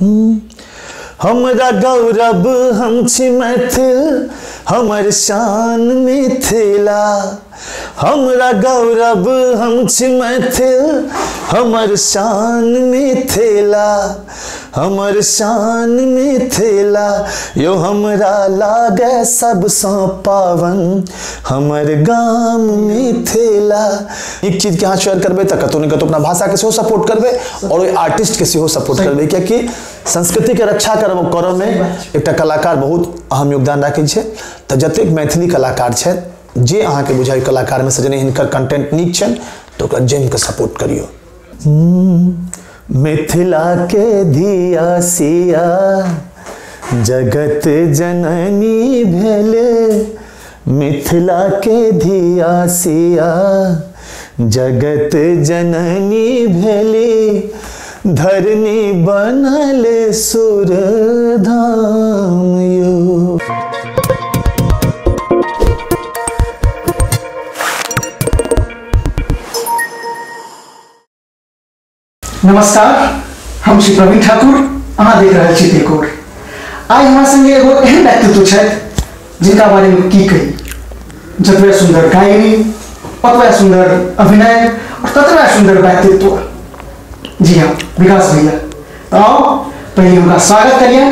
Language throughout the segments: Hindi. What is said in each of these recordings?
हमरा गौरव हम छी मैथिल हमर शान मिथिला हमरा गौरव हम छी मैथिल हमर शान मिथिला हमर शान मिथिला यो हमरा लागे सबसँ पावन हमर गाम मिथिला। एक चीज के अहाँ शेयर करबै तऽ कतौ ने कतौ अपना भाषा के सेहो सपोर्ट करबै और ओइ आर्टिस्ट के सेहो सपोर्ट करबै, कियाकि संस्कृति के रक्षा करब में एकटा कलाकार बहुत अहम योगदान राखै छै। तऽ जतेक मैथिली कलाकार छथि जे अहाँ के बुझाइ कलाकार में से जने हिनकर कंटेंट नीक छनि तऽ ओकरा जम के सपोर्ट करियो। मिथिला के धिया सिया जगत जननी भेले मिथिला के धिया सिया जगत जननी भेली धरनी बनल सुर धाम यो। नमस्कार, हम श्री प्रवीण ठाकुर, अहाँ देख रहल छी देखोर। आइ हमरा संगे एगो एहन व्यक्तित्व छथि जिनका बारे में की कही। जतबे सुंदर गायनी, ओतबे सुंदर अभिनय और ततबे सुंदर व्यक्तित्व। जी हाँ, विकास भैया। तो पहले उनका स्वागत करिए,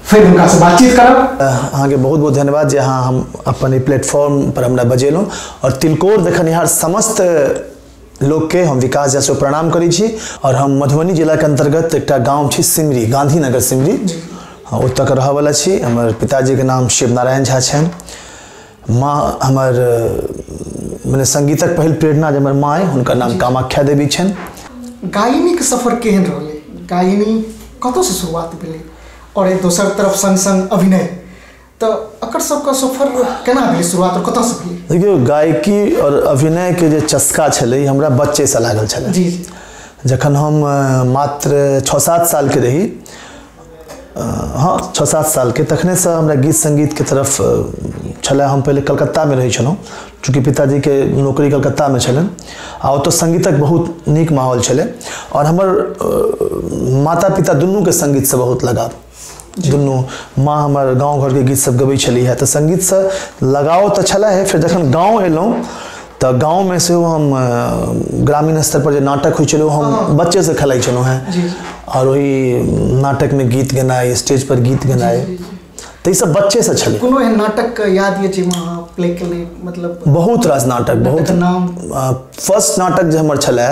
फिर उनका से बातचीत करब। अहाँ के बहुत बहुत धन्यवाद जे अहाँ हम अपन प्लेटफॉर्म पर हमरा बजेलहुँ और तिलकोर देखनिहार समस्त लोग के हम विकास जैसे प्रणाम करी छी। और हम मधुबनी जिला के अंतर्गत एक गाँव छी सिमरी, गांधीनगर सिमरी, हाँ ओतऽ के रहऽ वाला छी। हमर पिताजी के नाम शिव नारायण झा छनि। माँ हमर मैंने संगीतक पहिल प्रेरणा जे हमर माँ है हुनकर नाम कामाख्या देवी छनि। गायनी के सफर केहन रहले? गायनी कतौ से शुरुआत भेलै और एक दोसर तरफ संग संग अभिनय, तो अकर सबका सफर केना भेलै, शुरुआत और कतौ से भेलै? देखियो, गायकी और अभिनय के जे चस्का छलै हमरा बच्चे से लागल छलै। जी। जखन हम मात्र 6-7 साल के रही, हाँ 6-7 साल के, तखने से हमरा गीत संगीत के तरफ छलै। हम पहले कलकत्ता में रही छलहुँ, चूँकि पिताजी के नौकरी कलकत्ता में छलन आ ओतऽ संगीतक बहुत नीक माहौल छलै और हमर माता पिता दुनू के संगीत से बहुत लगाव। दुनू माँ हमार गाँव घर के गीत सब गबै छली है, तो संगीत से लगाव तो छला है। फिर जखन गाँव एलहुँ तो गाँव में से हम ग्रामीण स्तर पर जो नाटक होइ छलै हम बच्चे से खेलाई छलहुँ हैं और वही नाटक में गीत गेनाइ, स्टेज पर गीत गेनाइ, तो ये सब बच्चे से छलै। कोनो एहन नाटक याद ये जे वहाँ प्ले केले? मतलब बहुत रास नाटक, बहुत नाम। फर्स्ट नाटक जो हमर छलै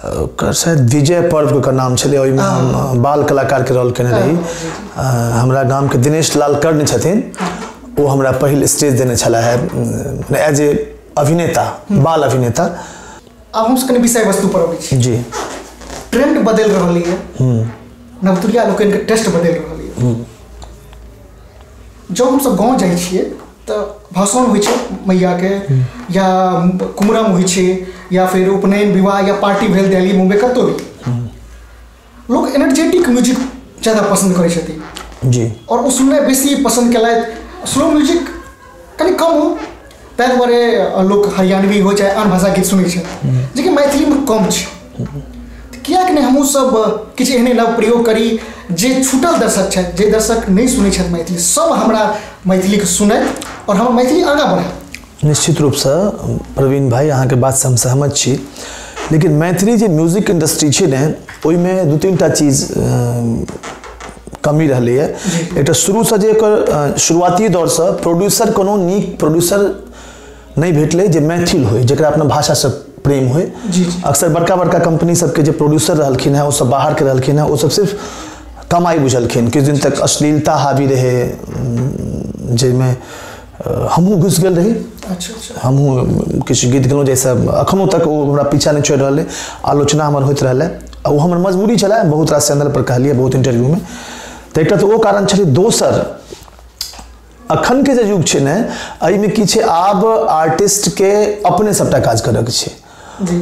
शायद विजय पर्व के नाम छलै, ओहिमे हम बाल कलाकार के रोल केने रही। हमरा गाम के दिनेश लाल कर्ण छथिन, वो हमरा पहिल स्टेज देने छला है एज ए अभिनेता, बाल अभिनेता। अब हम कने विषय वस्तु पर अबै छी। जी। ट्रेंड बदल रहल है, नवतुरिया लोकन के टेस्ट बदल रहल है। जब हम सब गाँव जाइ छियै तो भाषण होइ छै मैया के, या कुमरम होइ छै, या फिर उपनयन विवाह या पार्टी भेल दिल्ली मुंबई कतौ भी, लोग एनर्जेटिक म्यूजिक ज्यादा पसंद करै छथिन। जी। और वो सुननाइ बेसी पसंद केलथि। स्लो म्यूजिक कनि कम हो, ताहि दुआरे लोग हरियाणवी हो चाहे आन भाषा गीत सुनै छै, जेकि मैथिली में कम छै। कियाक नहीं हमहूँ सब किछु एहने नव प्रयोग करी जे छूटल दर्शक छथि, जे दर्शक नहीं सुनै छथि मैथिली, सब हमरा मैथिली के सुनै और हम मैथिली आगाँ बढ़ाए। निश्चित रूप से प्रवीण भाई अहाँ के बात से हम सहमत छी, लेकिन मैथिली जे म्यूजिक इंडस्ट्री छै ने ओहिमे 2-3टा चीज कमी रहलै है। एकटा शुरू से जे एकर शुरुआती दौर से प्रोड्यूसर कोनो नीक प्रोड्यूसर नहीं भेटलै जे मैथिल होय, जकरा अपना भाषा से प्रेम होय। अक्सर बड़का बड़का कंपनी सबके जो प्रोड्यूसर रहलखिन है, वो सब बाहर के रहलखिन है, वो सब सिर्फ कमाई बुझलखिन। किछु दिन तक अश्लीलता हावी रहे, जाहिमे हमहूँ घुस गेल रही। अच्छा। हमहूँ किछु गीत गेलहुँ जैसे अखनों तक वो हमरा पीछा नहीं छोड़ रहा है, आलोचना हमर होइत रहलै। वो हमर मजबूरी छलै, बहुत रास चैनल पर कहलिए, बहुत इंटरव्यू में। तो एक तो वो कारण छलै। दोसर अखन के जो युग छै ने, एहिमे की छै, आब आर्टिस्ट के अपने सबटा काज करऽ के छै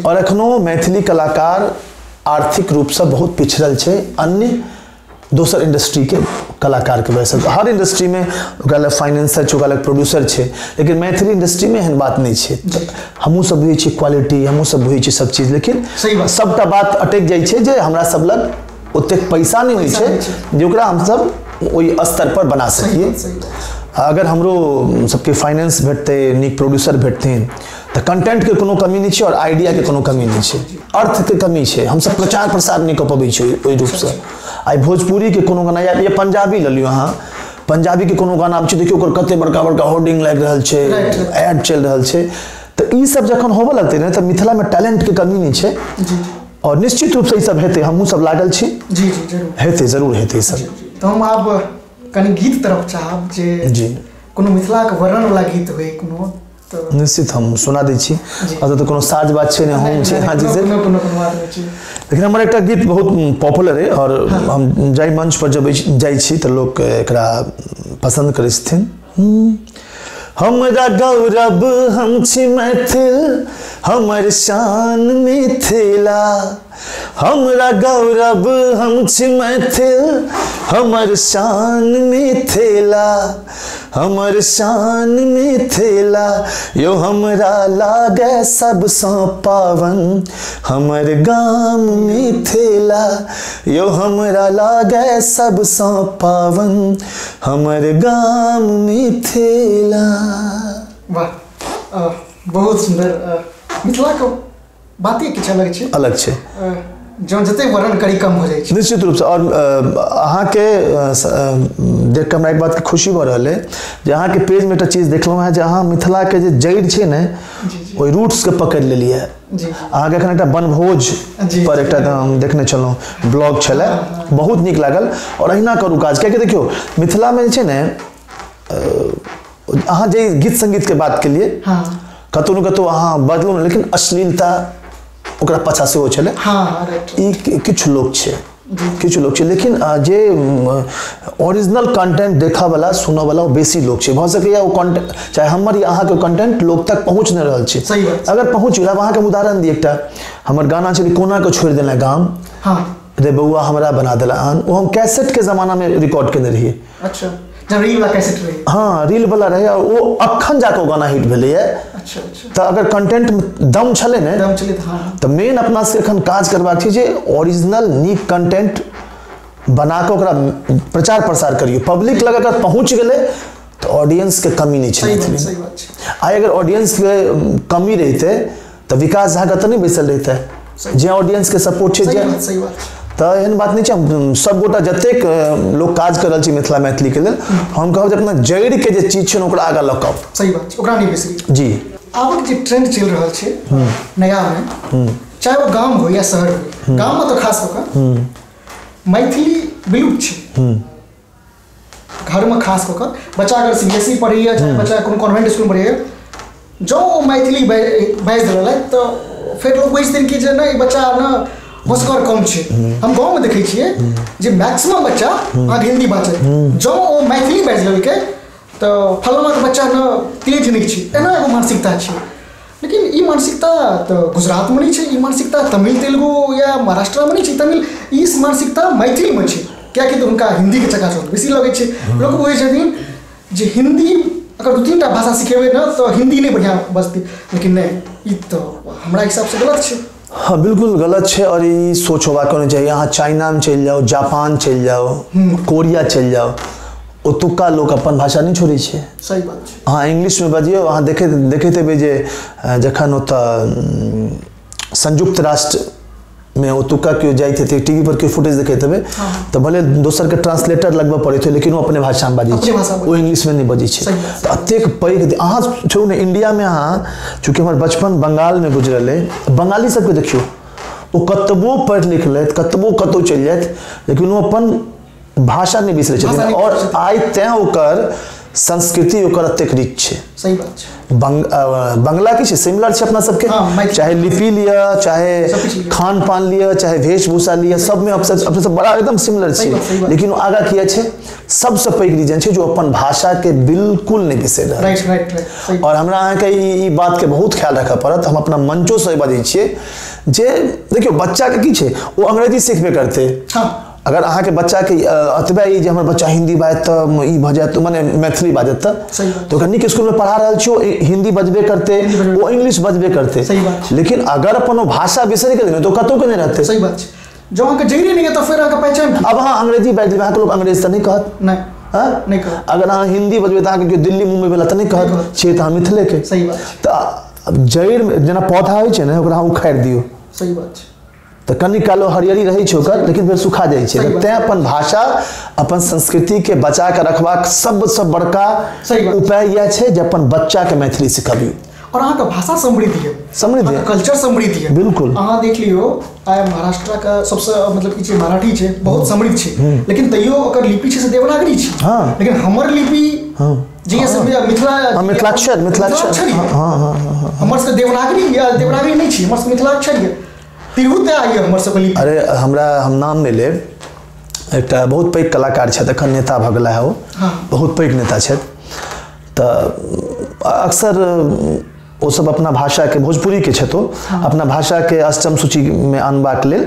और एखनो मैथिली कलाकार आर्थिक रूप से बहुत पिछड़ल छै अन्य दोसर इंडस्ट्री के कलाकार के वजह से। हर इंडस्ट्री में ओकरा फाइनेंसर छै, ओकरा प्रोड्यूसर छै, लेकिन मैथिली इंडस्ट्री में एहन बात नहीं छै। हमहूँ सब बुझै छी क्वालिटी, हमहूँ सब बुझै छी सब चीज, लेकिन सबटा बात अटक जाइ छै जे हमरा सब लग ओतेक पैसा नहीं होइ छै जे ओकरा हम सब ओहि स्तर पर बना सकिए। अगर हमरो सबके फाइनेंस भेटते, नीक प्रोड्यूसर भेटथिन तो कंटेंट के कोनो कमी नहीं है और आइडिया के कोनो कमी नहीं है, अर्थ के कमी है। हम सब प्रचार प्रसार नहीं कर पाबै छै ओहि रूप से। आई भोजपुरी के कोनो गाना या पंजाबी ल लियो अहाँ, पंजाबी के कोनो गाना छै देखियो ओकर कते बड़का बड़का होर्डिंग लाग रहल छै, एड चल रहल छै। तो ई सब जखन होबे लगते ने तो मिथिला में टैलेंट के कमी नहीं है और निश्चित रूप से ई सब हेतै। हमहू सब लागल छी। जी जी जरूर हेतै, जरूर हेतै सब। तो हम आब कनी गीत तरफ चाहब जे जी कोनो मिथिला के वर्णन वाला गीत होय कोनो, तो निश्चित हम सुना दै छी। और तो कोनो साज बात छै ने हम छी हां जी से कोनो बात नहीं छै। लेकिन हमारा एक गीत बहुत पॉपुलर है और हम जाई मंच पर जब जाई छी तो लोग एकरा पसंद करै छथिन। हमरा गौरव हम छी मैथिल, हमर शान मिथिला। हमरा गौरव हम छी मैथिल, हमर शान मिथिला। हमर शान मिथिला यो हमरा लागे सबसँ पावन। हमर गाम मिथिला यो हमरा लागे सबसँ पावन। हमर गाम मिथिला। वाह, बहुत सुंदर। मिथिला के बातें किछ अलग छै, अलग छै, जो जते वर्णन करी कम हो जाए। निश्चित रूप से। और अहाँ के देख के हमरा एक बात के खुशी भ रहल है जे अहाँ के पेज में एक चीज देखलहुँ है जे अहाँ मिथिला के जे जड़ छै ने ओहि रूट्स के पकड़ लेलिए। अहाँ के एखन एकटा बनभोज पर एकटा हम देखने छलहुँ, ब्लॉग छलै, बहुत नीक लागल। और अहिना करू काज, कियाकि देखियो मिथिला में जे छै ने अहाँ जे गीत संगीत के बात के लिए कतौ न कतौ अहाँ बदलू, लेकिन अश्लीलता ओकरा पाछा से हो चले। किछु लोग छे, किछु लोग छे, लेकिन जे ओरिजिनल कंटेंट देखा वाला सुना वाला बेसी लोग छे। भ सके या वो कंटेंट चाहे हमर या अहाँ के कंटेंट लोग तक पहुंच नहीं रहल छे। अगर पहुंच गेला, अहाँ के उदाहरण दी एकटा हमर गाना छे कोना के छोड़ देला गाम, रे बउआ हमरा बना देला आन। वो हम कैसेट के जमाना में रिकॉर्ड करने रहिए। अच्छा, जब रील वाला कैसेट रही। हाँ, रील वाला रहे और वो अखन जाके गाना हिट भेले है। अच्छा अच्छा। तो अगर कंटेंट में दम चले ने, दम चले तो हाँ, तो मेन अपना से एखन काज करबाक छै जे ओरिजिनल नीक कंटेंट बना के ओकरा प्रचार प्रसार करियो। पब्लिक लग अगर पहुंच गेले तो ऑडियंस के कमी नहीं छै। सही बात छै। आई अगर ऑडियंस के कमी रहते तो विकास झा तो नहीं बैसल रहते। जे ऑडियंस के सपोर्ट छै, सही बात। तो एहन बात नहीं छै। सब गोटा जतेक लोग काज कर रहल छी मिथिला मैथिली के लेल, हम कहब जे अपना जड़ के जे चीज छै ओकरा आगा लऽ कऽ। सही बात, ओकरा नहीं बिसरी। जी, आबक जे ट्रेंड चल रहल छै नया में, चाहे वो गांव हो या शहर हो, गांव में तो खास होकर मैथिली विलुप्त छै। घर में खास होकर बच्चा अगर सीबीएसई पढ़ैया, चाहे बच्चा कोनो कॉन्वेंट स्कूल में पढ़ैया, जो मैथिली बाजि रहल तो फिर लोग बुझि दिन कि जे नहीं बच्चा ना होशगर कम छै। हम गाँव में देखे छिए जे मैक्सिमम बच्चा अहाँ हिंदी बाजै, जो वो मैथिली बाजि लेलकै तो फलाना के बच्चा न तेज नहीं छै, एना एगो मानसिकता छै। लेकिन ई मानसिकता तो गुजरात में नहीं छै, ई मानसिकता तमिल तेलुगु या महाराष्ट्र में नहीं छै। तमिल ई मानसिकता मैथिली में छै, कियाकि तो उनका हिंदी के चकाचौंध बेसी लगे छै। लोग बुझै छथिन जे हिंदी अगर 2-3टा भाषा सिखेबै ना तो हिंदी नहीं बढ़िया बजती, लेकिन नहीं, ई तो हमरा हिसाब से गलत छै। हाँ, बिल्कुल गलत है। और ये सोच होगा नहीं चाहिए। यहाँ चाइना में चल जाओ, जापान चल जाओ, कोरिया चल जाओ, ओतुका लोग अपन भाषा नहीं छोड़े छे। सही बात है। हाँ, इंग्लिश में बजियो। अहाँ देखते हेबै जे जखन ओतऽ संयुक्त राष्ट्र में ओतुका केओ जाइत हेतै, टीवी पर केओ फुटेज देखैत हेबै, तो भले दोसर के ट्रांसलेटर लगबऽ पड़ैत है, लेकिन वो अपने भाषा में बाजै छै, वो इंग्लिश में नहीं बजै छै। तो अतेक पैघ अहाँ छोड़ू ने, इंडिया में अहाँ चूँकि हमर बचपन बंगाल में गुजरल है, बंगाली सबके देखियो वो कतबो पढ़ लिख लेत, कतबो कतौ चलि जाइत, लेकिन वो अपन भाषा नहीं बिसरै छथिन। और आइ तें ओकर संस्कृति ओकर अतेक रिच छै। सही बात छै। बंगला की सिमिलर है अपना सबके, चाहे लिपि लिया, चाहे खान पान लिया, चाहे वेशभूषा लिया, सब में अपने सब बड़ा एकदम सिमिलर है। लेकिन आगा किया है, सबसे पैघ रीजन है जो अपन भाषा के बिल्कुल नहीं बिसर रहा। और हमरा अहाँ के ई बात के बहुत ख्याल रखा पड़त। हम अपना मंचो से बाजै छियै जे देखियो बच्चा के की छै, वो अंग्रेजी सीखबे करते। अगर अहाँ के बच्चा के अतबे ई जे हमर बच्चा हिंदी बाजत त ई भ जात, माने मैथिली बाजत तो कनिक स्कूल में पढ़ा रहल छियो हिंदी बजबे करते, वो इंग्लिश बजबे करते। लेकिन अगर अपन भाषा बिसर के तो कतौ के नहीं रहते। सही बात। जो अहाँके जइरे नहीं है तो फिर अहाँके पहचान की? अब हाँ अंग्रेजी बाजि अहाँके लोग अंग्रेज तऽ नहीं कहत, नहीं हाँ नहीं कहत। अगर अहाँ हिंदी बजबै तऽ अहाँके दिल्ली मुंबई वाला तऽ नहीं कहत छियै तऽ अहाँ मिथिले के। सही बात छै। तऽ जड़ि जेना पौधा होइ छै ने ओकरा अहाँ उखाड़ि दियौ सही बात छै। तऽ कनि कालो हरियरी रहै छै ओकर, लेकिन फेर सुखा जाइ छै। सही बात। तेँ अपन भाषा अपन संस्कृति के बचा के रखबाक सबसँ बड़का सही बात। उपाय यह छै जे अपन बच्चा के मैथिली सिखबियौ। और अहाँके भाषा समृद्ध है, समृद्ध है। अहाँके कल्चर समृद्ध है। बिल्कुल। अहाँ देख लियो आइ महाराष्ट्र का सबसे मतलब कि मराठी छै बहुत समृद्ध छै, लेकिन तैयो ओकर लिपि छै से देवनागरी छै। हाँ। लेकिन हमर लिपि जे से मिथिला मिथिलाक्षर हमर सबके देवनागरी या देवनागरी नहीं छै, हमर सबके मिथिलाक्षर है। तिरहुत आई हमर सबके लिपि। अरे हमरा हम नाम नहीं लेब, एकटा बहुत पैघ कलाकार छथि, एखन नेता भऽ गेला है, ओ बहुत पैघ नेता छथि। तऽ अक्सर ओ सब अपना भाषा के भोजपुरी के छथि, अपना भाषा के अष्टम सूची में आनबाक लेल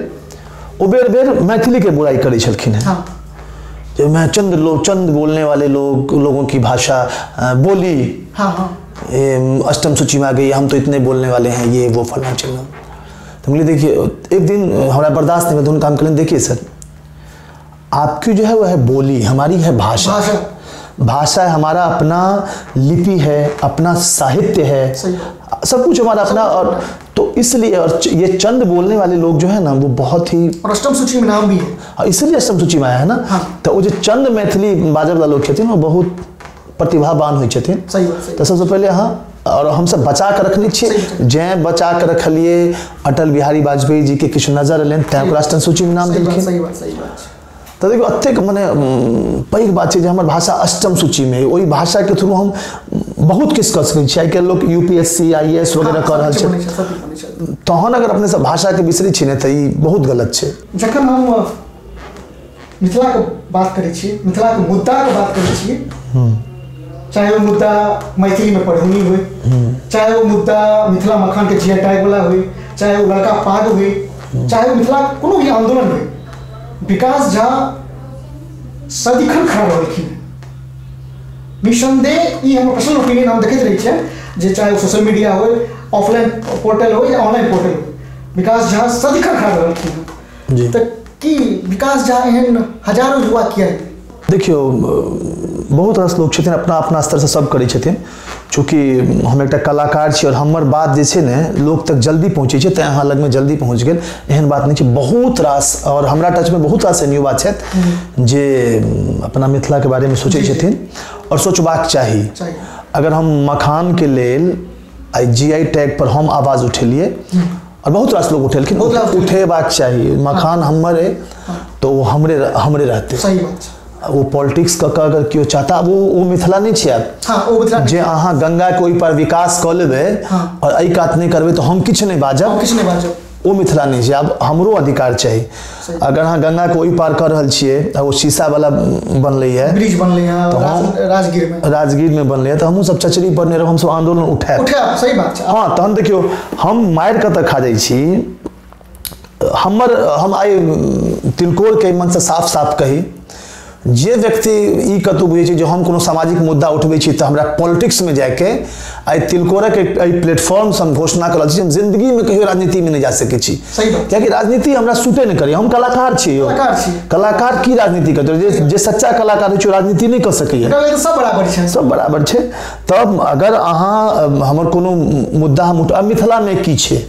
ओ बेर बेर मैथिली के बुराई करै छलखिन हैं। जो मैं चंद बोलने वाले लोगों की भाषा बोली अष्टम सूची में आ गई, हम तो इतने बोलने वाले हैं, ये वो फलना चलना। तो मुझे देखिए एक दिन हमारा बर्दाश्त नहीं, मैं दोनों काम करें, देखिए सर आपकी जो है वो है बोली, हमारी है भाषा। भाषा है हमारा अपना लिपि है, अपना साहित्य है, सब कुछ हमारा अपना। और तो इसलिए और ये चंद बोलने वाले लोग जो है ना वो बहुत ही, और अष्टम सूची में नाम भी है, इसलिए अष्टम सूची में आया है ना। तो वो जो चंद मैथिली बाजब वाला लोग छथिन वो बहुत प्रतिभावान होइ छथिन। तो सबसे पहले हाँ और हम सब बचा के रखने छे, जै बचा के रखलिए अटल बिहारी वाजपेयी जी के किछु नजर एलन तैं अष्टम सूची में नाम देलखिन। सही बात। तो देखियो अतेक मने पैघ बात छै जे हमर भाषा अष्टम सूची में, ओहि भाषा के थ्रू हम बहुत किछु कऽ सकै छी। आइ काल्हि लोग यूपीएससी IAS वगैरह कऽ रहल छै, तहन अगर अपने सब भाषा के बिसरै छी ने तऽ ई बहुत गलत छै। जखन हम मिथिला के बात करै छी, मिथिला के मुद्दा के बात करै छी, चाहे वो मुद्दा मैथिली में पढ़ौनी हो, चाहे वो मुद्दा मिथिला मखान के GI टैग वाला हो, चाहे वो लड़का पाग हो, चाहे वो मिथिला कोनो भी आंदोलन हो, विकास झा सदिखन खड़ा रहलखिन। निसंदेह ई हमर पर्सनल ओपिनियन हम देखैत रहै छियै जे चाहे वो सोशल मीडिया हो, ऑफलाइन पोर्टल हो या ऑनलाइन पोर्टल हो, विकास झा सदिखन खड़ा रहलखिन जी। तऽ की विकास झा एहन हजारों युवा किया है? देखियो बहुत रास लोग छथिन अपना अपना स्तर से सब करै छथिन, चूँकि हम एकटा कलाकार छी और हमर बात जे छै ने लोग तक जल्दी पहुँचे छै, तेँ अहाँ लग में जल्दी पहुँच गेल, एहन बात नहीं छै। बहुत रास और हमरा टच में बहुत रास युवा छथि जे अपना मिथिला के बारे में सोचै छथिन और सोचबाक चाही। अगर हम मखान के लेल आई GI टैग पर हम आवाज उठेलिए और बहुत रास लोग उठेलखिन, उठेबाक चाहिए। मखान हमरे तो वो हमरे रहते। सही बात। वो पॉलिटिक्स का अगर क्यों चाहता वो मिथिला नहीं छे। जे अहाँ गंगा के ओहि पर विकास कऽ लेबै और एहि कात नहीं करबै तो हम किछु नहीं बाजब, वो मिथिला नहीं छे। अब हमरो अधिकार चाहिए। अगर अहाँ गंगा के ओहि पार कर रहल छियै, वो शीशा वाला बनलै है, ब्रिज बनलै है, तो राजगीर में बनलै है, तो हमहूँ सब चचरी पर नहीं रहब, हम सब आंदोलन उठाएब। सही बात छै। हाँ तहन देखियो हम मारि कऽ तऽ खा जाइ छी। हम आइ तिलकोर के मन से साफ साफ कही, जे व्यक्ति ई कतौ बुझे छै जो हम कोनो सामाजिक मुद्दा उठबै छी तऽ हमरा पॉलिटिक्स में जाके आई तिलकोरक एहि प्लेटफॉर्म से हम घोषणा कर रहल छी हम जिंदगी में कहियो राजनीति में नहीं जा सकै छी। कियाकि राजनीति हमरा सूटे नहीं करिए। हम कलाकार छी, कलाकार की राजनीति करते? जे सच्चा कलाकार होइ छै राजनीति नहीं कर सकैए। सब बराबर छै। तब अगर अहाँ हमर कोनो मुद्दा हम मिथिला में की छै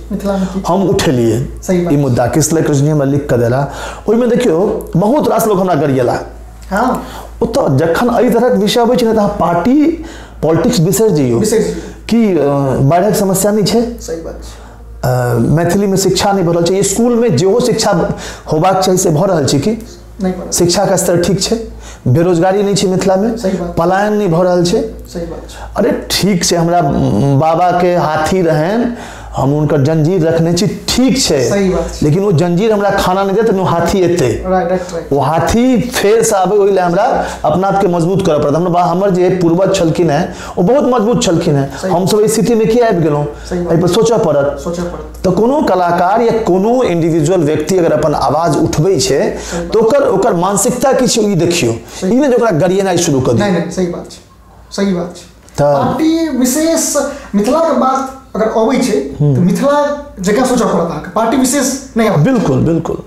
हम उठेलिए ई मुद्दा किसले कृष्ण हमरा लिख के देला, ओहिमे देखियो बहुत रास लोग हमरा गरिएला। तो जखन एहि तरहक विषय अबै छै ने तऽ पार्टी पॉलिटिक्स बिसरि जइयो कि बाढ़िक समस्या नहीं छै। सही बात। मैथिली में शिक्षा नहीं भऽ रहल छै, स्कूल में जेहो शिक्षा होबाक चाही से भऽ रहल छै कि नहीं? शिक्षा का स्तर ठीक छै, बेरोजगारी नहीं छै मिथिला में, पलायन नहीं भऽ रहल छै। सही बात। अरे ठीक छै, हमरा बाबा के हाथी रहन, हम उनकर जंजीर रखने छी, ठीक छै, लेकिन वो जंजीर हमरा खाना नहीं देते, वो हाथी एते, वो हाथी फेर से आबे ओहि ले हमरा अपना आप के मजबूत करऽ पड़त। हमर जे पूर्वज छलखिन हैं वो बहुत मजबूत छलखिन हैं, हम सब इस स्थिति में किया आबि गेलहुँ, एहि पर सोचऽ पड़त। तो कोनो कलाकार या कोनो इंडिविजुअल व्यक्ति अगर अपन आवाज उठबै छै तो ओकर मानसिकता की छै ई देखियो, ई ने जे ओकरा गरिएनाइ शुरू कर दियौ। नहीं सही बात छै, सही बात छै। पार्टी विशेष मिथिला के बात अगर अबै छै तो मिथिला जगह सोचऽ पड़त अहाँके, पार्टी विशेष नहीं। बिल्कुल बिल्कुल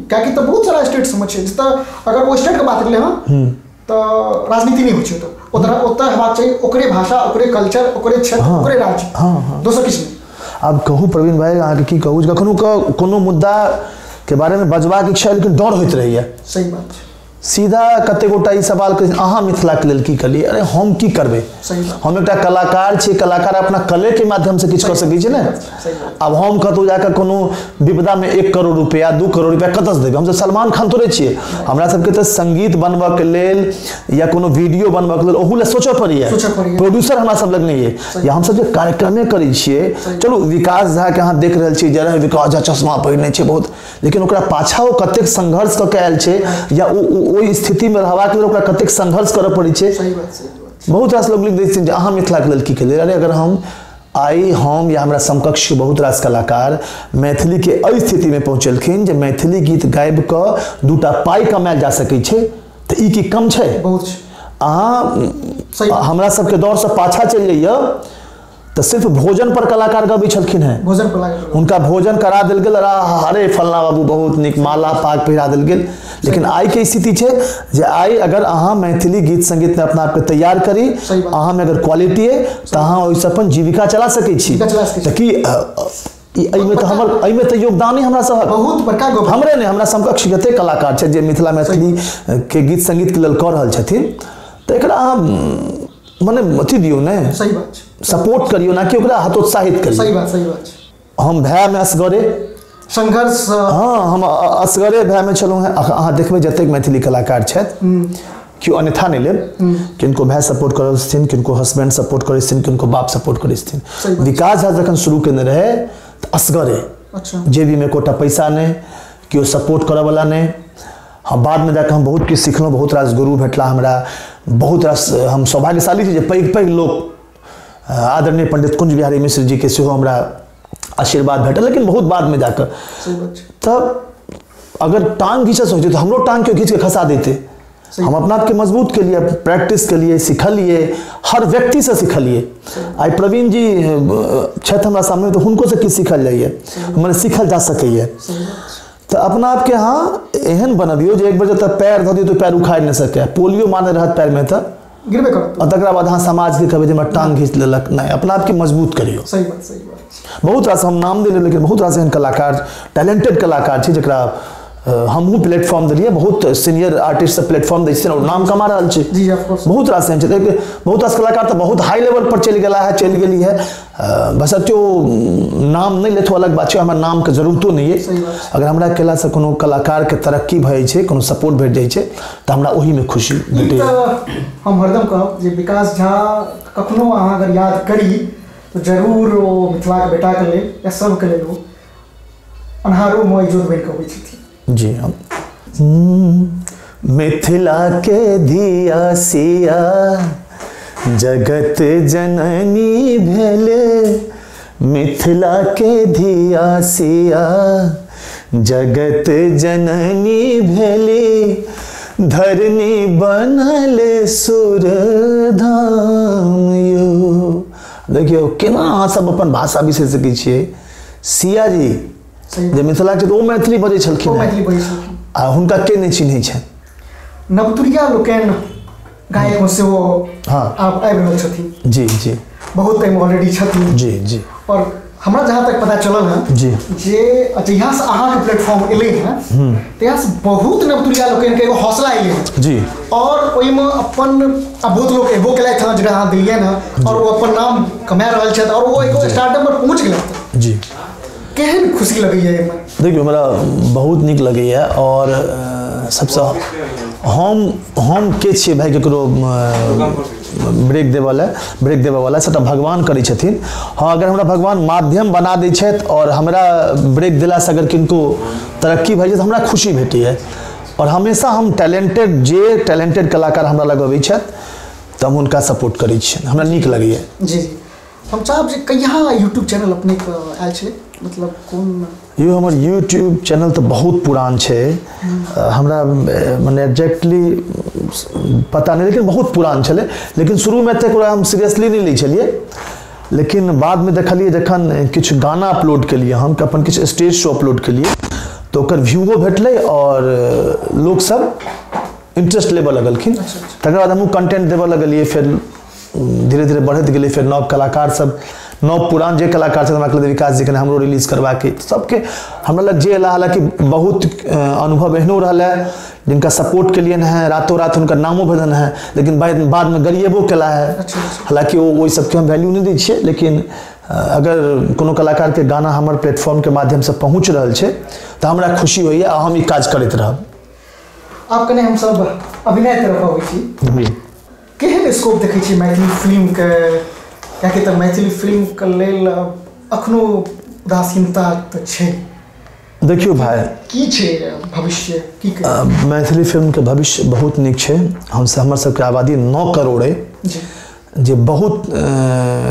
क्या तो बहुत सारा स्टेट समझ जितना अगर वो स्टेट के बात करें हाँ तो राजनीति नहीं हो तो उतना हेबाक चाहिए ओकरे भाषा ओकरे कल्चर ओकरे क्षेत्र ओकरे राज्य दोसर किछु नहीं। आब कहूँ प्रवीण भाई अहाँके की कहूँ कखनो कोनो मुद्दा के बारे में बजबाक इच्छा लेकिन डर होइत रहैया। सही बात छै। सीधा कते गोटा ई सवाल कर अहाँ मिथिला के लेल की करिए अरे हम की करबे हम एक कलाकार छी कलाकार अपना कले के माध्यम से किछु कर सकै छी ने। अब हम कतौ जाकर कोनो विपदा में 1 करोड़ रुपया 2 करोड़ रुपया कतऽ से देबै हम सब सलमान खान थोड़े छियै हमरा सबके तऽ संगीत बनबऽ के लेल या कोनो वीडियो बनबऽ के लेल ओहू ले सोचऽ पड़ैया प्रोड्यूसर हमरा सब लग नहीं है या हम सब जे कार्यक्रमे करै छियै चलू विकास झा के अहाँ देख रहल छी जरा विकास झा चश्मा पहिरने छै बहुत लेकिन ओकरा पाछा ओ कतेक संघर्ष कऽ के आयल छै या ओई स्थिति में रहबाक लेल ओकरा कतेक संघर्ष करऽ पड़ै छै। बहुत रास लोग लिख दै छथिन जे अहाँ मिथिला के लेल की केलियै अरे अगर हम आई हम या हमरा समकक्ष के बहुत रास कलाकार मैथिली के एहि स्थिति में पहुंचलखिन जे मैथिली गीत गाबि कऽ दूटा पाई कमायल जा सकै छै तऽ ई की कम छै। बहुत अहाँ हमरा सबके दौर से पाछा चलि जाइए तो सिर्फ भोजन पर कलाकार गबै छलखिन हैं भोजन पर उनका भोजन करा देल गेल अरे फलना बाबू बहुत निक माला पाग पहिरा देल गेल लेकिन आई के स्थिति छै जे आई अगर अहाँ मैथिली गीत संगीत में अपना आपके तैयार करी अहाँ में अगर क्वालिटी है तो अहाँ ओइसे अपन जीविका चला सकै छी तऽ की एहिमे तऽ हमर एहिमे तऽ योगदान ही हमरा सब बहुत बड़का हमरे ने हमरा समकक्ष कते कलाकार छै जे मिथिला मैथिली के गीत संगीत के लेल कऽ रहल छथिन तऽ एकरा अहाँ मने अथी दियो ने सही बात सपोर्ट करियो ना कि ओकरा हतोत्साहित करियो। सही बात हम भय में असगरे संघर्ष हाँ हम असगरे भय में चलूँ हैं अहाँ देखबे जतेक मैथिली कलाकार छथि क्यों अन्यथा नहीं लेब किनको भाई सपोर्ट करे छथिन किनको हस्बैंड सपोर्ट करे छथिन किनको बाप सपोर्ट करे छथिन। विकास झा जखन शुरू केने रहे तो असगरे जेबी में कोटा पैसा नहीं क्यों सपोर्ट करे वाला नहीं। हाँ बाद में जाकर हम बहुत किछु सीखलहुँ बहुत रास गुरु भेटला हमरा बहुत रास हम सौभाग्यशाली छी जे पैघ लोग आदरणीय पंडित कुंज बिहारी मिश्र जी के सेहो हमरा आशीर्वाद भेटल लेकिन बहुत बाद में जाकर तब अगर टांग घींचस होते तो हमरो टांग क्यों घींच के खसा देते हम अपना आप के मजबूत के लिए प्रैक्टिस के लिए सीखलिए हर व्यक्ति से सीखलिए। आई प्रवीण जी छथि हमरा सामने तो हुनको से की सीखल जाइए मैंने सीखल जा सकैए तो अपना आप के हाँ एहन बनबियो जे एक बार जब पैर धो दियो तो पैर उखाड़ नहीं सके पोलियो मारने रहत पैर में तो गिरबे करत और तकरा बाद हाँ समाज के कहबे जे टांग घींच लेलक नहीं अपना आप के मजबूत करियो। सही बात बहुत रास हम नाम दे लेकिन बहुत रास एहन कलाकार टैलेंटेड कलाकार छै जकरा हमहूँ प्लेटफॉर्म दिलिए बहुत सीनियर आर्टिस्ट से प्लेटफॉर्म दै और नाम कमा रहा है जी ऑफ कोर्स बहुत रास एहन छै बहुत रास कलाकार तो बहुत हाई लेवल पर चलि गेली है बशर्ते नाम नहीं लेथो अलग बात है हमरा नाम के जरूरतो नहीं है अगर हमरा केला से कोनो कलाकार के तरक्की भए छै कोनो सपोर्ट भेट जाय छै तो हमरा ओही में खुशी भेटे। हम हरदम कहब जे विकास झा कखनो अहाँ अगर याद करी तो जरूर ओ मिथिला के बेटा के लेल या सब के लेल अन्हारो में इजोर बन के होई छथि। जी हम मिथिला के धिया सिया जगत जननी भेले मिथिला के धिया सिया जगत जननी भेली धरनी बनल सुर धाम यो। देखियो केना अहाँ सब अपन भाषा बिसरि सकै छियै सिया जी जे मिथिला के ओ मैथिली बजै छलखिन आ हुनका के नहीं चिन्है छै नवतुरिया लोकन गायक में से वो हाँ आप आबि रहल छथिन जी जी बहुत टाइम ऑलरेडी छथिन जी जी और हमरा जहाँ तक पता चलल है जी जे जहिया से अहाँ के प्लेटफॉर्म एले हैं तहिया से बहुत नवतुरिया लोकन के एगो हौसला एले हैं जी और ओइ में अपन बहुत लोग एबो केलैथ हैं जेकरा अहाँ दिलिए ना और वो अपन नाम कमा रहल छथि और वो एगो स्टार्टअप पर पहुंच गेलैथ जी केहन खुशी लगैए एहिमे। देखियो हमरा बहुत निक लगैए और सबसे हम के छियै भाई केकरो ब्रेक देबे वाला सबटा भगवान करै छथिन। हाँ अगर हमरा भगवान माध्यम बना दै छथि और हमरा ब्रेक दिला से अगर किनको तरक्की भए जाए तो हमरा खुशी भेटैए और हमेशा हम टैलेंटेड कलाकार हमरा लग अबै छथि तऽ हम हुनका सपोर्ट करै छियनि हमरा नीक लगैए। जी हम चाहब जे कहिया यूट्यूब चैनल अपने आयल छै मतलब कौन यो हमर यूट्यूब चैनल तो बहुत पुरान छै हमरा माने एग्जैक्टली पता नहीं लेकिन बहुत पुरान छले लेकिन शुरू में तक हम सीरियसली नहीं लै छलिए लेकिन बाद में देखलिए जखन किछु गाना अपलोड केलिए हम अपन किछु स्टेज शो अपलोड केलिए तो ओकर व्यूओ भेटलै और लोग सब इंटरेस्ट लेबऽ लगलखिन। तकर बाद हमहूँ कंटेंट देबऽ लगलिए, फिर धीरे धीरे बढ़त गेलै। फिर नव कलाकार सब, नव पुरान जे कलाकार सब हमरा विकास जी के हमरो रिलीज करबाके, सबके हमरा लग जे हालांकि बहुत अनुभव एहनो रहलै जिनका सपोर्ट के लिए है, रातों रात उनका नामो भेजन है, लेकिन बाद में गरिएबो केला है। हालांकि वो सबके हम वैल्यू नहीं दै छियै, लेकिन अगर कोनो कलाकार के गाना हमर प्लेटफॉर्म के माध्यम से पहुँच रहा है तो हमरा खुशी होइए आ हम ई काज करैत रहब। आप कने हम सब अभिनय तरफ आबै छी, केहन स्कोप देखै छी मैथिली फिल्म के, कियाकि तऽ मैथिली फिल्म के लेल अखनो उदासीनता तऽ छै। देखियो भाई की छै भविष्य, की मैथिली फिल्म के भविष्य बहुत नीक छै। हमर सबके आबादी 9 करोड़ है, जे बहुत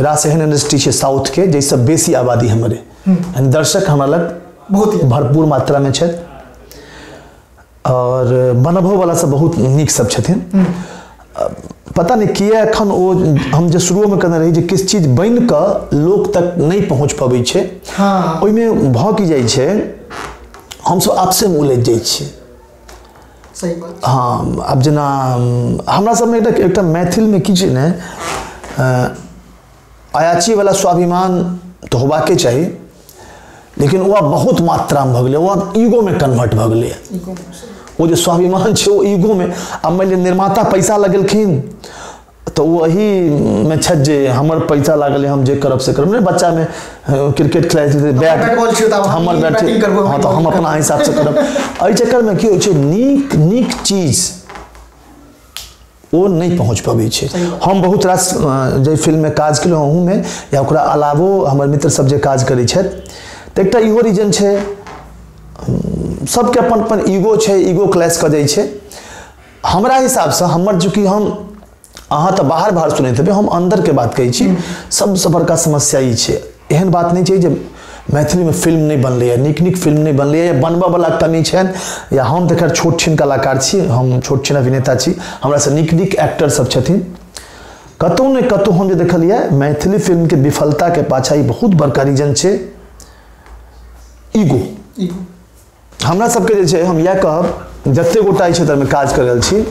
रास एहन इंडस्ट्री छै साउथ के जैसे बेसी आबादी हमरे, दर्शक हमरा लग बहुत भरपूर मात्रा में छै और बनबो वाला सब बहुत नीक सब छथिन। पता नहीं किए एखन ओ हम जे शुरू में कहने रही जे किस चीज बन के लोग तक नहीं पहुँच पाबै छै, ओइमे भ की जाइ छै हम सब आपसे में उलझ जाइ छियै। सही बात। हाँ, अब जेना हमरा सब में एकटा मैथिल में की छै ने, अयाची वाला स्वाभिमान तो होबाके चाही, लेकिन वह बहुत मात्रा में भ गेलै, वह ईगो में कन्वर्ट भ गेलै। वो जो स्वाभिमान छै वो ईगो में, अब मान लिअ निर्माता पैसा लगेलखिन तो वही में छत जे हमर पैसा लागल हम जे करब से करब। बच्चा में क्रिकेट खेलाइत बैट बॉल छै त हमर बैटिंग करब, हाँ तो हम अपना हिसाब से करब। एहि चक्कर में की होइ छै नीक नीक चीज वो नहीं पहुँच पाबै छै। हम बहुत रास जे फिल्म में काज केलहुँ ओहू में या ओकरा अलावो हमर मित्र सब जे काज करै छथि, तो एकटा इहो रीजन छै, सबके अपन अपन ईगो छै, ईगो क्लैश कर जाइ छै। हमरा हिसाब से हमर चूँकि हम अहाँ तो बाहर सुनैत हेबै, हम अंदर के बात कहै छी, सबसे बड़का समस्या ई छै, एहन बात नहीं छै जे मैथिली में फिल्म नहीं बनलै, नीक नीक फिल्म नहीं बनलै, या बनबऽ वाला कमी छै, या हम तो खैर छोट छिन कलाकार छी, हम छोट छिन अभिनेता छी, हमरा से नीक नीक एक्टर सब छथिन। कतौ ने कतौ हम जे देखलिए मैथिली फिल्म के विफलता के पाछा ई बहुत बड़का रीजन छै ईगो। हमरा सबके जे छै, हम यह कहब जते गोटा ई क्षेत्र में काज कर रहल छी,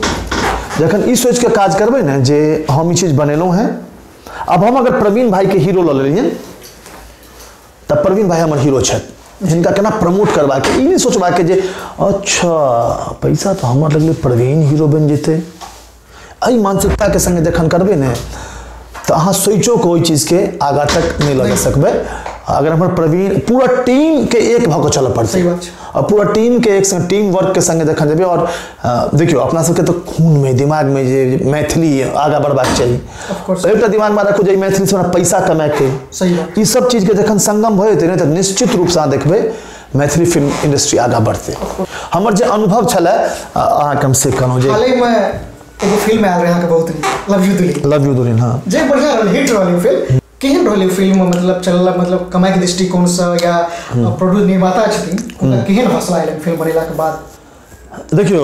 जखन ई सोच के काज करबै ने जे हम ई चीज बनेलहुँ हैं, अब हम अगर प्रवीण भाई के हीरो लऽ लेलिए तब प्रवीण भाई हमर हीरो छथि, हिनका केना प्रमोट करबाके, ई नहीं सोचबाके जे अच्छा पैसा तो हमर लगले प्रवीण हीरो बन जेतै। एहि मानसिकता के संगे जखन करबै ने तो अहाँ सोचो के ओहि चीज के आगा तक नहीं लऽ सकबै। अगर हमारे प्रवीण पूरा टीम के एक भाग चल पड़ते और पूरा टीम के एक संग टीम वर्क के संगे देखा जाए। और देखियो अपना सबके तो खून में दिमाग में जे मैथिली आगा बढ़बाक चाहिए, एक दिमाग में रखो जे मैथिली से पैसा कमा के, ये सब चीज के जखन संगम हो जेतै तो निश्चित रूप से अहाँ देखबै मैथिली फिल्म इंडस्ट्री आगा बढ़ते। हमर जे अनुभव छलै अहाँ कम से कहूँ जे हाल में एगो फिल्म आयल रहे बहुत लव यू दुल्हन, हाँ जे बढ़िया रहल, हिट रहल फिल्म। केहन रहल फिल्म, मतलब चलल, मतलब कमाई के दृष्टिकोण से या प्रोड्यूस निर्माता छथिन, केहन हौसला आयल फिल्म बनेला के बाद? देखियो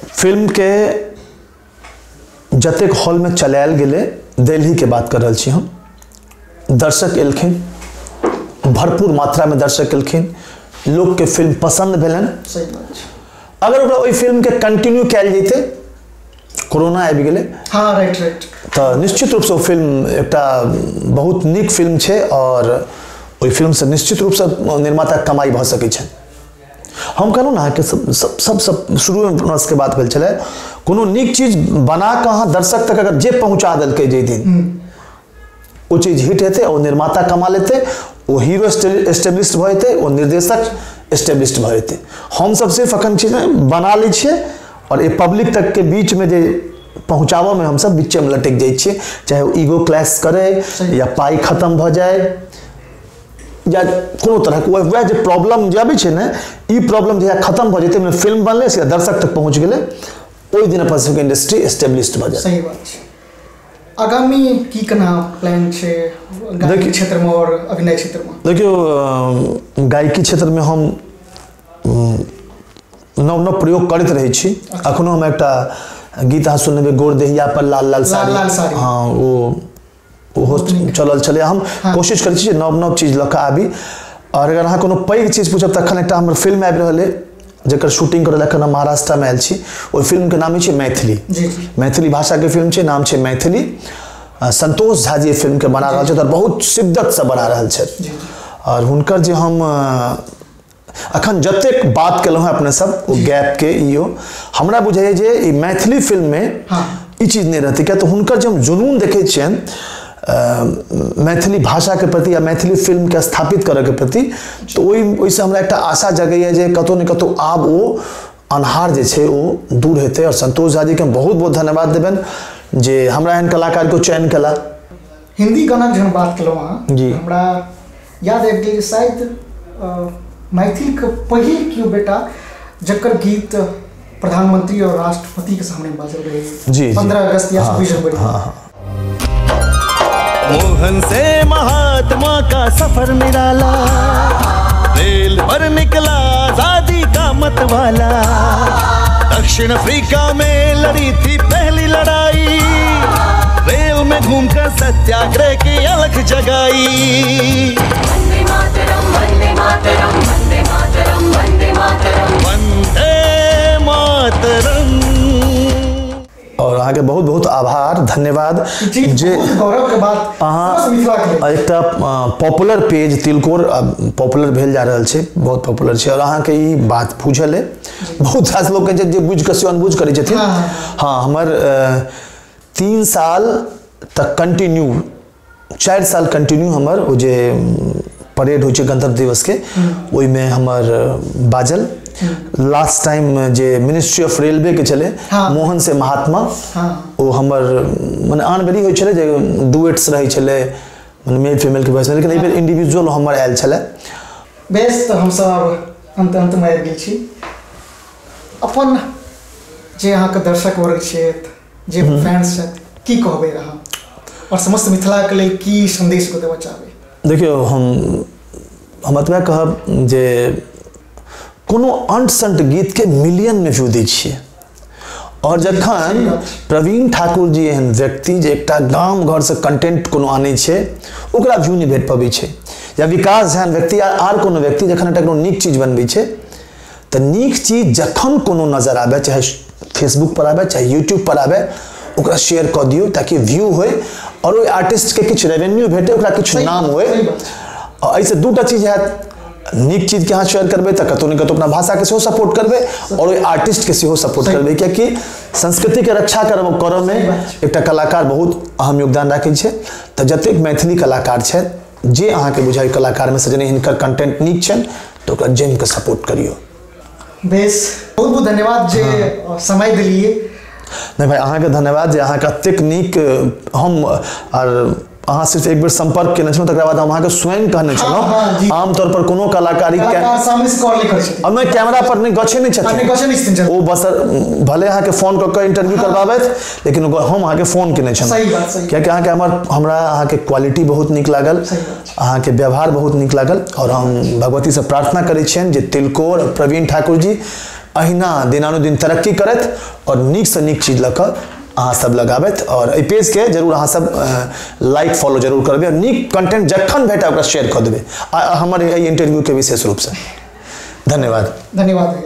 फिल्म के जतेक हॉल में चलायल गेले, दिल्ली के बात कर रहल छी हम, दर्शक एलखिन, भरपूर मात्रा में दर्शक एलखिन, लोग के फिल्म पसंद भेलन। सही बात छै। अगर ओकरा ओई फिल्म के कंटिन्यू कैल जेतै, कोरोना आबि गेलै, हाँ राइट राइट, तो निश्चित रूप से फिल्म एकटा बहुत नीक फिल्म छै और ओई फिल्म से निश्चित रूप से निर्माता कमाई भ सकै छै। हम कहलहुँ ना कि सब शुरू में के बात भेल छलै, कोनो नीक चीज बना के अहाँ दर्शक तक अगर जे पहुँचा देलकै जे दिन वो चीज हिट हेतै, वो निर्माता कमा लेतै, वो हीरो एस्टेब्लिश्ड भ जेतै, वो निर्देशक एस्टेब्लिश्ड भ जेतै। हम सब सिर्फ अखन चीज बना लै छियै और ये पब्लिक तक के बीच में जे पहुँचाबऽ में हम सब बीचे में लटक जाइ छियै, चाहे वो ईगो क्लैश करे या पाई खत्म भ जाए या कोनो तरह के वह जो प्रॉब्लम जे आबै छै ने, ई प्रॉब्लम जे खत्म भ जेतै, फिल्म बनले से दर्शक तक पहुँच गेलै, ओहि दिन अपन सबके इंडस्ट्री एस्टेब्लिश्ड भ जाए। सही बात छै। आगामी की केना प्लान छै गायकी क्षेत्र में और अभिनय क्षेत्र में? देखियो गायकी क्षेत्र में हम नव नव प्रयोग करते रहे छी। अखनो हम एकटा गीत अहाँ सुनबे, गोर देहिया पर लाल लाल साड़ी, हाँ वो चलल चले। हम कोशिश करै छी नव नव चीज लऽ कऽ आबी। और अगर अहाँ कोनो पैघ चीज पूछब तखन एकटा हमर फिल्म आबि रहल है जकर शूटिंग करे लखन महाराष्ट्र में आयल छी। ओहि फिल्म के नाम है मैथिली। मैथिली भाषा के फिल्म है, नाम है मैथिली। संतोष झा जी फिल्म के बना रहा है और बहुत शिद्दत से बना रहा है। और हुनकर जे हम अखन जतेक बात केलहुँ अपने सब वो गैप के इो हमरा बुझाइए जे ई मैथिली फिल्म में ई चीज नहीं रहती। क्या तो हुनकर जो हम जुनून देखे छियन मैथिली भाषा के प्रति या मैथिली फिल्म के स्थापित करे के प्रति, तो ओइसे हमरा एक आशा जगैया जे कतौ न कतौ आब वो अन्हार जे छे वो दूर हेतै। और संतोष झा जी के हम बहुत बहुत धन्यवाद देबन जे हमरा एहन कलाकार को चयन कला। हिंदी गाना जहन बात केलहुँ अहाँ जी, हमरा याद आबि गेल शायद मैथिली के पहिल केओ बेटा जकर गीत प्रधानमंत्री और राष्ट्रपति के सामने बाजल रहे 15 अगस्त या 26 जनवरी। मोहन से महात्मा का सफर निराला, रेल पर निकला आजादी का मतवाला। दक्षिण अफ्रीका में लड़ी थी पहली लड़ाई, रेल में घूमकर सत्याग्रह की अलख जगाई। वंदे मातरम वंदे मातरम वंदे मातरम वंदे मातरम वंदे मातरम। और आगे बहुत बहुत आभार धन्यवाद जे गौरव के बात अहाँ एकटा पॉपुलर पेज तिलकोर पॉपुलर भेल जा रहल छै, बहुत पॉपुलर छै। और अहाँ के ई बात पूछल है बहुत सारा लोग के जे बुझ के से अनबुझ करै छथिन। हाँ हमर 3 साल तक कंटिन्यू 4 साल कंटिन्यू हमर वो जे परेड होइ छै गणतंत्र दिवस के ओइ में हमर बाजल। Last time J ministry of railway के चले मोहन से महात्मा वो हमर माने आन बेरी होइ छले जे डुएट्स रहै छले माने मेल फीमेल के वॉइस में, लेकिन एहि बेर इंडिविजुअल हमर आयल छले। बेस तो हम सब अंत में आबि गेल छी। अपन जे अहाँ के दर्शक वर्ग छथि, जे फैंस छथि, की कहबै अहाँ और समस्त मिथिला के लेल की संदेश को देबा चाहबै? देखियो हम अतबा कहब जे कोनो अंट संट गीत के मिलियन में व्यू दै छियै। और जखन प्रवीण ठाकुर जी एहन व्यक्ति जे एकटा गाम घर से कंटेंट कोनो आनै छै ओकरा व्यू नहीं भेट पबै छै, या विकास झा व्यक्ति आर कोनो व्यक्ति जखन एकटा कोनो नीक चीज बनबै छै तऽ नीक चीज जखन कोनो नजर आबे, चाहे फेसबुक पर आबे चाहे यूट्यूब पर आबे, ओकरा शेयर कर दियो ताकि व्यू होय और ओइ आर्टिस्ट के किछु रेवेन्यू भेटे, ओकरा किछु नाम होय। और ऐसे दूटा चीज है, नीक चीज के अहाँ शेयर करबे तो कतौ न कतौ अपना भाषा के सेहो सपोर्ट करबे और ओइ आर्टिस्ट के सेहो सपोर्ट करबे, क्योंकि संस्कृति के रक्षा करब में एकटा कलाकार बहुत अहम योगदान राखै छै। तऽ जतेक मैथिली कलाकार छै जे अहाँ के बुझाइ कलाकार में से जने हिनकर कंटेंट नीक छन तो ओकरा जम के सपोर्ट करियो। बेस बहुत बहुत धन्यवाद जे समय दिलिए। नहीं भाई अहाँ के धन्यवाद जे अहाँ कतेक नीक हम और अहाँ सिर्फ एक बेर संपर्क केने छलहुँ तकर बाद हम अहाँके स्वयं कहने छलहुँ। आमतौर पर कोनो कलाकारी सामने से कॉल नहीं करै छथिन, अब मैं कैमरा पर नहीं गछे नहीं छथिन, वो बस भले अहाँ के फोन क के इंटरव्यू करबाबैत, लेकिन हम अहाँ के फोन केने छलहुँ। सही बात, सही। कियाकि अहाँ के हमरा अहाँ के क्वालिटी बहुत नीक लागल, अहाँ के व्यवहार बहुत नीक लागल। और हम भगवती से प्रार्थना करै छियनि जे तिलकोर प्रवीण ठाकुर जी अहिना दिनानुदिन तरक्की करत और नीक से नीक चीज लक अहाँ सब लगाबैत। और एहि पेज के जरूर अहाँ सब लाइक फॉलो जरूर करबे और नीक कंटेंट जखन भेटा ओकरा शेयर कर देबे। हमर एहि इंटरव्यू के विशेष रूप से धन्यवाद। धन्यवाद।